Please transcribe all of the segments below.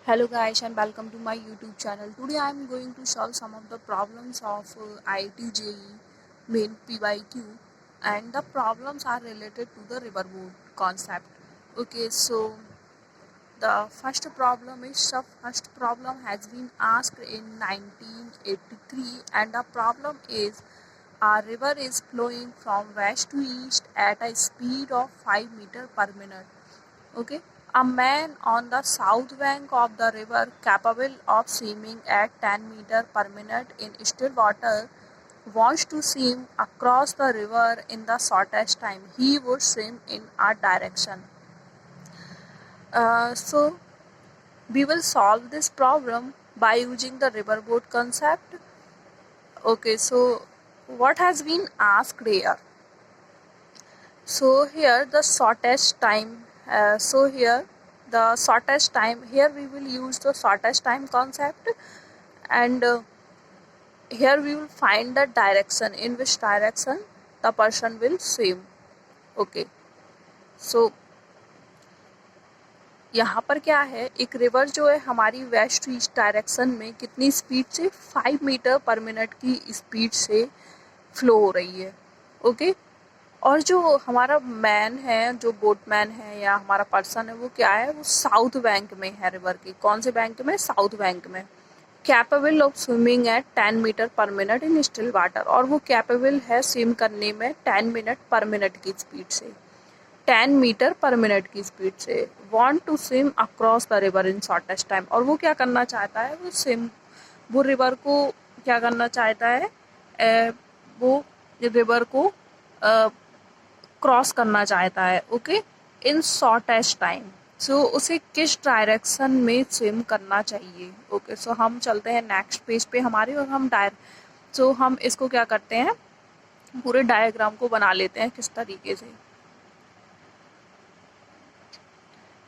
Hello guys and welcome to my YouTube channel. Today I am going to solve some of the problems of IIT JEE main PYQ, and the problems are related to the riverboat concept. Okay, so the first problem has been asked in 1983, and the problem is a river is flowing from west to east at a speed of 5 meter per minute. Okay, a man on the south bank of the river, capable of swimming at 10 meter per minute in still water, wants to swim across the river in the shortest time. He would swim in a direction. So we will solve this problem by using the riverboat concept. Okay, so what has been asked here? So here the shortest time. Here we will use the shortest time concept, and here we will find the direction, in which direction the person will swim. Okay, so यहाँ पर क्या है, एक river जो है हमारी waste to east direction में कितनी स्पीड से 5 मीटर पर मिनट की स्पीड से फ्लो हो रही है. ओके, और जो हमारा मैन है, जो बोटमैन है या हमारा पर्सन है, वो क्या है, वो साउथ बैंक में है रिवर के. कौन से बैंक में? साउथ बैंक में. Capable of swimming at 10 metre per minute in still water, और वो कैपेबल है स्विम करने में 10 मिनट पर मिनट की स्पीड से, 10 मीटर पर मिनट की स्पीड से. Want to swim across the river in shortest time, और वो क्या करना चाहता है, वो रिवर को क्या करना चाहता है, वो रिवर को क्रॉस करना चाहता है. ओके, इन शॉर्टेस्ट टाइम. सो उसे किस डायरेक्शन में स्विम करना चाहिए. ओके, सो हम चलते हैं नेक्स्ट पेज पे हमारे, और हम इसको क्या करते हैं, पूरे डायग्राम को बना लेते हैं किस तरीके से.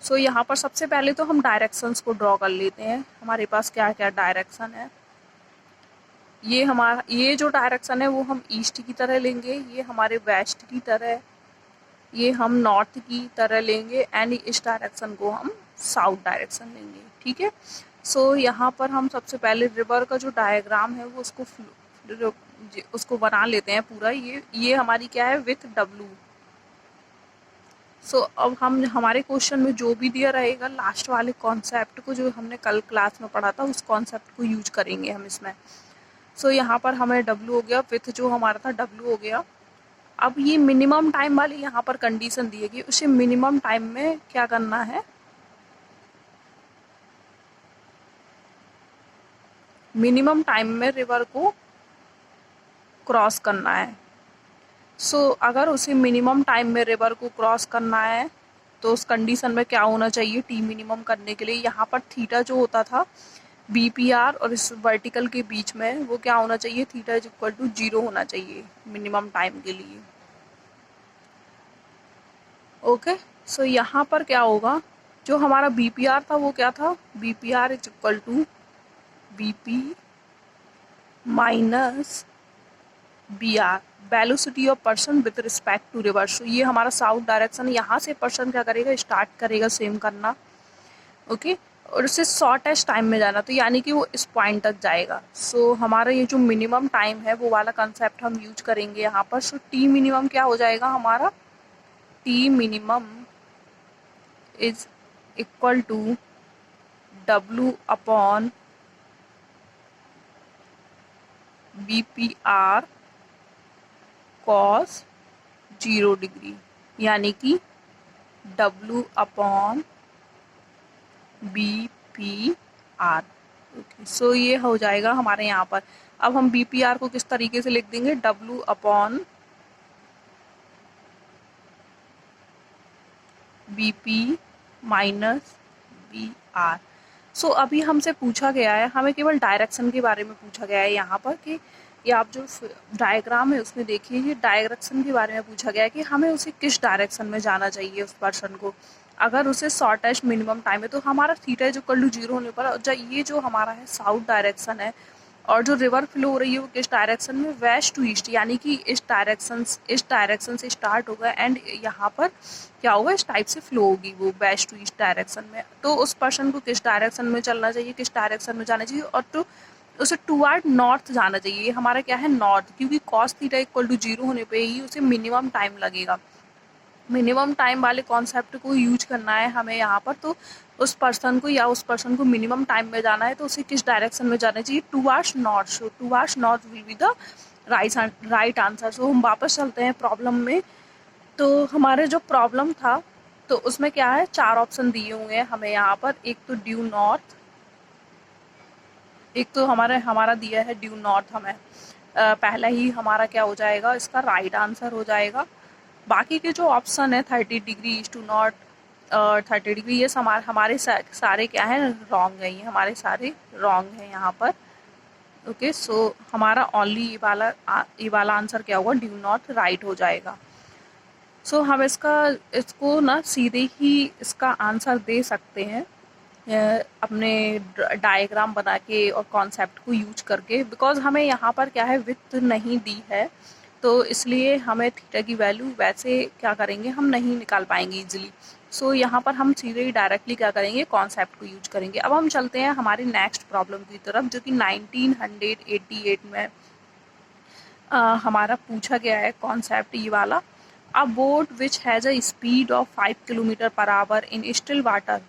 सो यहाँ पर सबसे पहले तो हम डायरेक्शंस को ड्रॉ कर लेते हैं. हमारे पास क्या क्या डायरेक्शन है. ये जो डायरेक्शन है वो हम ईस्ट की तरह लेंगे, ये हमारे वेस्ट की तरह, ये हम नॉर्थ की तरह लेंगे, एंड इस डायरेक्शन को हम साउथ डायरेक्शन लेंगे. ठीक है, सो यहाँ पर हम सबसे पहले रिवर का जो डायग्राम है वो उसको बना लेते हैं पूरा. ये हमारी क्या है, विथ W. सो अब हम हमारे क्वेश्चन में जो भी दिया रहेगा, लास्ट वाले कॉन्सेप्ट को जो हमने कल क्लास में पढ़ा था, उस कॉन्सेप्ट को यूज करेंगे हम इसमें. सो यहाँ पर हमें W हो गया, विथ जो हमारा था W हो गया. अब ये मिनिमम टाइम वाली यहाँ पर कंडीशन दी है, उसे मिनिमम टाइम में क्या करना है, मिनिमम टाइम में रिवर को क्रॉस करना है. सो अगर उसे मिनिमम टाइम में रिवर को क्रॉस करना है तो उस कंडीशन में क्या होना चाहिए, टी मिनिमम करने के लिए यहाँ पर थीटा जो होता था BPR और इस वर्टिकल के बीच में, वो क्या होना चाहिए, थीटा इज इक्वल टू 0 होना चाहिए मिनिमम टाइम के लिए. ओके, सो यहाँ पर क्या होगा, जो हमारा BPR था वो क्या था, BPR is equal to BP minus BR, velocity of person with respect to river. So ये हमारा साउथ डायरेक्शन, यहाँ से पर्सन क्या करेगा, स्टार्ट करेगा स्विम करना. ओके, और उससे शॉर्टेस्ट टाइम में जाना, तो यानी कि वो इस पॉइंट तक जाएगा. सो हमारा ये जो मिनिमम टाइम है वो वाला कंसेप्ट हम यूज करेंगे यहाँ पर. सो टी मिनिमम क्या हो जाएगा हमारा, T minimum is equal to W upon BPR cos 0 degree, यानी कि W upon BPR. Okay, so ये हो जाएगा हमारे यहाँ पर. अब हम BPR को किस तरीके से लिख देंगे, W upon BP minus BR. सो अभी हमसे पूछा गया है, हमें केवल डायरेक्शन के बारे में पूछा गया है यहाँ पर, कि ये आप जो डायग्राम है उसमें देखिए, ये डायरेक्शन के बारे में पूछा गया है कि हमें उसे किस डायरेक्शन में जाना चाहिए उस पर्सन को. अगर उसे शॉर्टेस्ट मिनिमम टाइम है तो हमारा थीटा इज इक्वल टू 0 होने पर, ये जो हमारा है साउथ डायरेक्शन है, और जो रिवर फ्लो हो रही है वो किस डायरेक्शन में, वेस्ट टू ईस्ट, यानी कि इस डायरेक्शन से स्टार्ट होगा एंड यहाँ पर क्या होगा, इस टाइप से फ्लो होगी वो वेस्ट टू ईस्ट डायरेक्शन में। तो उस पर्सन को किस डायरेक्शन में चलना चाहिए, किस डायरेक्शन में जाना चाहिए, और तो उसे टूवर्ड नॉर्थ जाना चाहिए। ये हमारा क्या है, नॉर्थ, क्योंकि कॉस थीटा इक्वल टू 0 होने पे ही उसे मिनिमम टाइम लगेगा। मिनिमम टाइम वाले कॉन्सेप्ट को यूज करना है हमें यहाँ पर। तो उस पर्सन को मिनिमम टाइम में जाना है तो उसे किस डायरेक्शन में जाना चाहिए, towards north. So towards north will be the right answer. So हम वापस चलते हैं प्रॉब्लम में। तो हमारे जो प्रॉब्लम था तो उसमें क्या है, 4 ऑप्शन दिए हुए हैं हमें यहाँ पर। एक तो ड्यू नॉर्थ, एक तो हमारा दिया है ड्यू नॉर्थ। हमें पहला ही हमारा क्या हो जाएगा, इसका राइट आंसर हो जाएगा। बाकी के जो ऑप्शन है 30 degree east to north, 30 degree, ये हमारे सारे क्या है, रॉन्ग है। ये हमारे सारे रॉन्ग है यहाँ पर। ओके, सो हमारा ओनली ये वाला आंसर क्या होगा, ड्यू नॉर्थ राइट हो जाएगा। सो हम इसको ना सीधे ही इसका आंसर दे सकते हैं अपने डायग्राम बना के और कॉन्सेप्ट को यूज करके, बिकॉज हमें यहाँ पर क्या है, विड्थ नहीं दी है, तो इसलिए हमें थीटा की वैल्यू वैसे क्या करेंगे, हम नहीं निकाल पाएंगे इजीली। सो यहाँ पर हम सीधे ही डायरेक्टली क्या करेंगे, कॉन्सेप्ट को यूज करेंगे। अब हम चलते हैं हमारी नेक्स्ट प्रॉब्लम की तरफ, जो कि 1988 में हमारा पूछा गया है कॉन्सेप्ट ये वाला। अ boat which has a speed of 5 kilometre per our in still water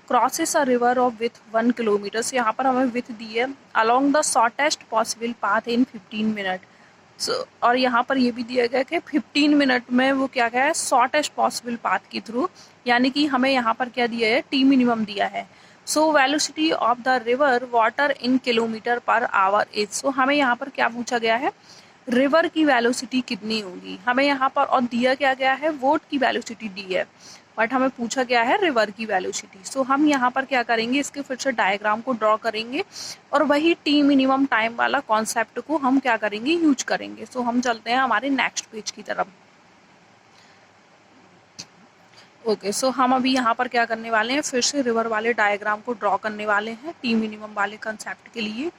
crosses a river of with 1 kilometre. से यहाँ पर हमें विथ दी है along the shortest possible path in 15 minute. और यहाँ पर ये भी दिया गया कि 15 मिनट में वो क्या है, शॉर्टेस्ट पॉसिबल पाथ के थ्रू, यानी कि हमें यहाँ पर क्या दिया है, टी मिनिमम दिया है। So velocity of the river water in kilometre per hour is. So हमें यहाँ पर क्या पूछा गया है, रिवर की वेलोसिटी कितनी होगी हमें यहाँ पर, और दिया क्या गया है, वोट की वेलोसिटी दी है, बट हमें पूछा गया है रिवर की वेलोसिटी। सो हम यहाँ पर क्या करेंगे, इसके फिर से डायग्राम को ड्रॉ करेंगे और वही टी मिनिमम टाइम वाला कॉन्सेप्ट को हम क्या करेंगे, यूज करेंगे। सो हम चलते हैं हमारे नेक्स्ट पेज की तरफ। ओके, सो हम अभी यहाँ पर क्या करने वाले हैं, फिर से रिवर वाले डायग्राम को ड्रॉ करने वाले हैं टी मिनिमम वाले कॉन्सेप्ट के लिए।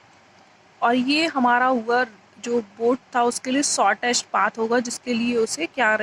और ये हमारा हुआ जो बोट था उसके लिए शॉर्टेस्ट पाथ होगा, जिसके लिए उसे क्या